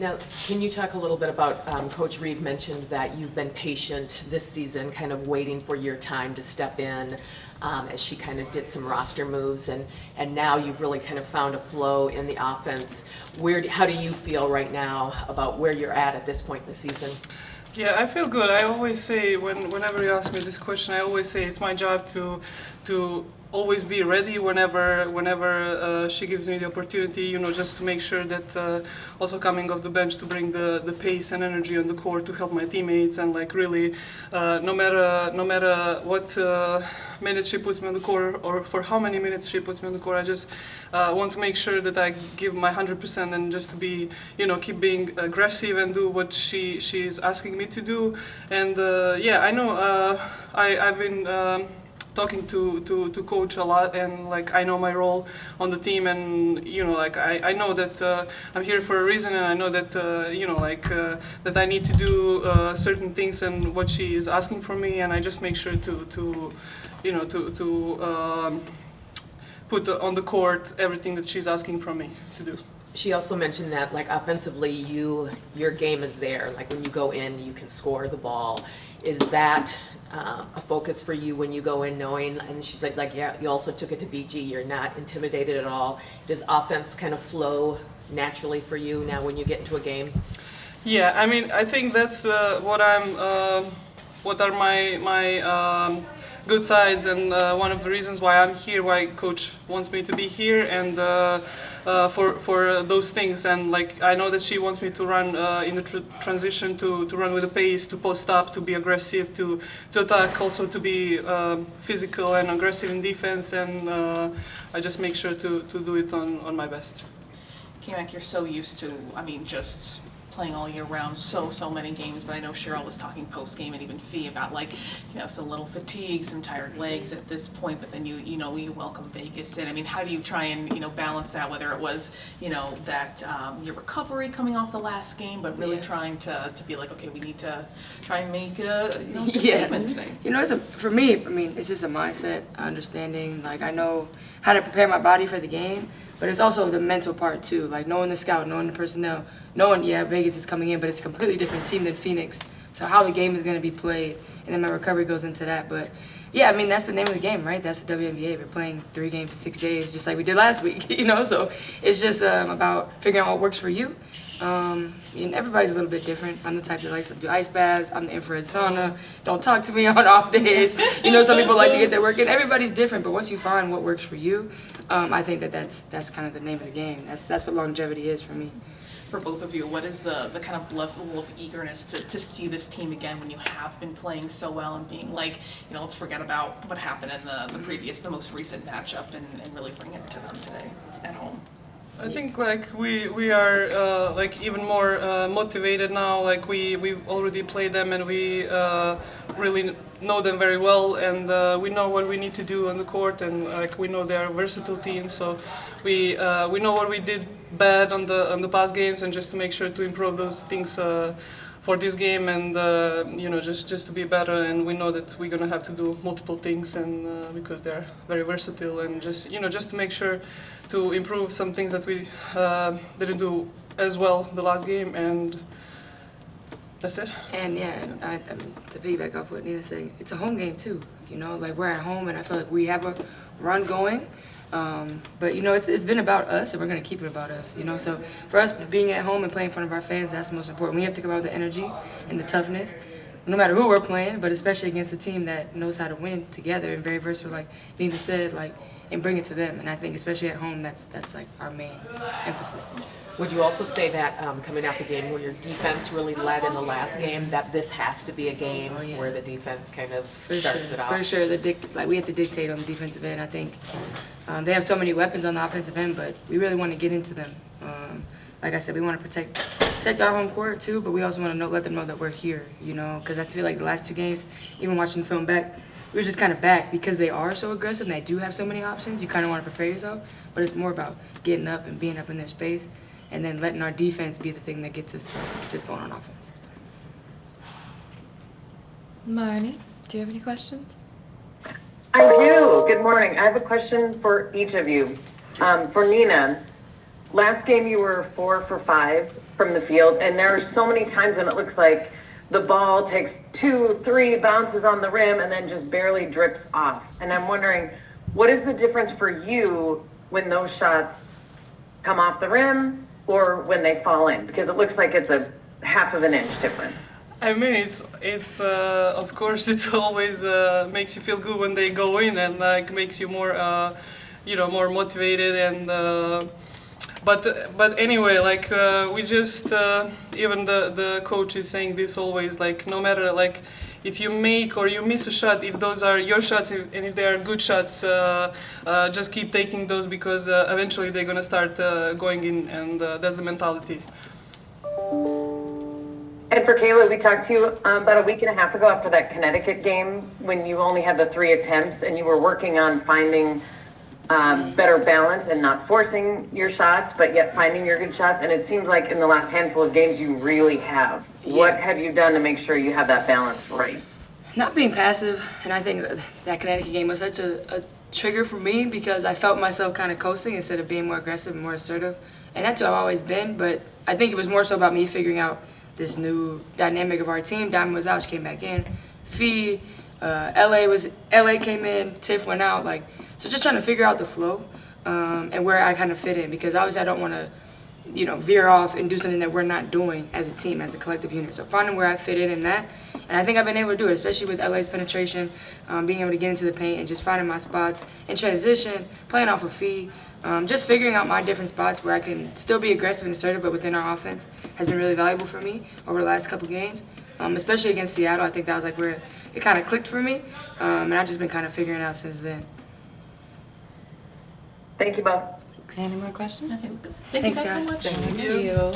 Now, can you talk a little bit about, Coach Reeve mentioned that you've been patient this season, kind of waiting for your time to step in as she kind of did some roster moves, and now you've really kind of found a flow in the offense. How do you feel right now about where you're at this point in the season? Yeah, I feel good. I always say, whenever you ask me this question, I always say it's my job to always be ready whenever she gives me the opportunity, you know, just to make sure that also coming off the bench to bring the pace and energy on the court to help my teammates, and like really no matter what minutes she puts me on the court or for how many minutes she puts me on the court, I just want to make sure that I give my 100% and just to be, you know, keep being aggressive and do what she's asking me to do. And yeah, I know I've been talking to coach a lot, and like I know my role on the team, and you know, like I know that I'm here for a reason, and I know that you know, like that I need to do certain things and what she is asking from me, and I just make sure to you know to put on the court everything that she's asking from me to do. She also mentioned that, like, offensively, your game is there. Like, when you go in, you can score the ball. Is that a focus for you when you go in knowing, and she said, like, yeah, you also took it to BG, you're not intimidated at all. Does offense kind of flow naturally for you now when you get into a game? Yeah, I mean, I think that's what are my good sides, and one of the reasons why I'm here, why coach wants me to be here, and for those things. And like I know that she wants me to run in the transition, to run with the pace, to post up, to be aggressive, to attack, also to be physical and aggressive in defense, and I just make sure to do it on my best. Kamek, you're so used to, I mean, just playing all year round, so many games, but I know Cheryl was talking post-game and even Fee about, like, you know, some little fatigue, some tired legs at this point, but then you know, you welcome Vegas in. I mean, how do you try and, you know, balance that, whether it was, you know, that your recovery coming off the last game, but really trying to be like, okay, we need to try and make a, you know, statement today. You know, for me, I mean, it's just a mindset, understanding, like, I know how to prepare my body for the game, but it's also the mental part too, like knowing the scout, knowing the personnel, knowing, yeah, Vegas is coming in, but it's a completely different team than Phoenix. So how the game is going to be played, and then my recovery goes into that. But yeah, I mean, that's the name of the game, right? That's the WNBA. We're playing 3 games in 6 days, just like we did last week, you know? So it's just about figuring out what works for you. And everybody's a little bit different. I'm the type that likes to do ice baths. I'm the infrared sauna. Don't talk to me on off days. You know, some people like to get their work in. Everybody's different, but once you find what works for you, I think that's kind of the name of the game. That's what longevity is for me. For both of you, what is the kind of level of eagerness to see this team again when you have been playing so well and being like, you know, let's forget about what happened in the most recent matchup and really bring it to them today at home? I think like we are like even more motivated now. Like we already played them, and we really know them very well, and we know what we need to do on the court, and like we know they are a versatile team. So we know what we did bad on the past games, and just to make sure to improve those things for this game, and you know, just to be better. And we know that we're gonna have to do multiple things, and because they're very versatile, and just, you know, just to make sure to improve some things that we didn't do as well the last game, and that's it. And yeah, I mean, to piggyback off what Nina's saying, it's a home game too. You know, like we're at home, and I feel like we have a run going. But you know, it's been about us, and we're gonna keep it about us. You know, so for us being at home and playing in front of our fans, that's the most important. We have to come out with the energy and the toughness, no matter who we're playing, but especially against a team that knows how to win together and very versatile, like Nina said, like, and bring it to them. And I think especially at home, that's like our main emphasis. Would you also say that coming out the game where your defense really led in the last game, that this has to be a game where the defense kind of starts it off? For sure, like we have to dictate on the defensive end. I think they have so many weapons on the offensive end, but we really want to get into them. Like I said, we want to protect our home court too, but we also want to let them know that we're here. You know, because I feel like the last 2 games, even watching the film back, we were just kind of back because they are so aggressive and they do have so many options. You kind of want to prepare yourself, but it's more about getting up and being up in their space, and then letting our defense be the thing that gets us going on offense. Marnie, do you have any questions? I do. Good morning. I have a question for each of you. For Nina, last game you were 4 for 5 from the field, and there are so many times when it looks like the ball takes 2, 3 bounces on the rim and then just barely drips off. And I'm wondering, what is the difference for you when those shots come off the rim or when they fall in? Because it looks like it's a half of an inch difference. I mean, it's of course it's always makes you feel good when they go in and like makes you more more motivated and but anyway, like we just even the coach is saying this always, like no matter like if you make or you miss a shot, if those are your shots and if they are good shots, just keep taking those because eventually they're gonna start going in, and that's the mentality. And for Kayla, we talked to you about a week and a half ago after that Connecticut game when you only had the 3 attempts and you were working on finding better balance and not forcing your shots, but yet finding your good shots. And it seems like in the last handful of games, you really have. Yeah. What have you done to make sure you have that balance right? Not being passive, and I think that Connecticut game was such a trigger for me because I felt myself kind of coasting instead of being more aggressive and more assertive. And that's who I've always been, but I think it was more so about me figuring out this new dynamic of our team. Diamond was out, she came back in. Fee, LA came in, Tiff went out, like, so just trying to figure out the flow and where I kind of fit in, because obviously I don't want to, veer off and do something that we're not doing as a team, as a collective unit. So finding where I fit in that, and I think I've been able to do it, especially with LA's penetration, being able to get into the paint and just finding my spots in transition, playing off of Fee, just figuring out my different spots where I can still be aggressive and assertive, but within our offense has been really valuable for me over the last couple games, especially against Seattle. I think that was like where it kind of clicked for me, and I've just been kind of figuring it out since then. Thank you both. Any more questions? Thank you guys so guys. much. Thank you.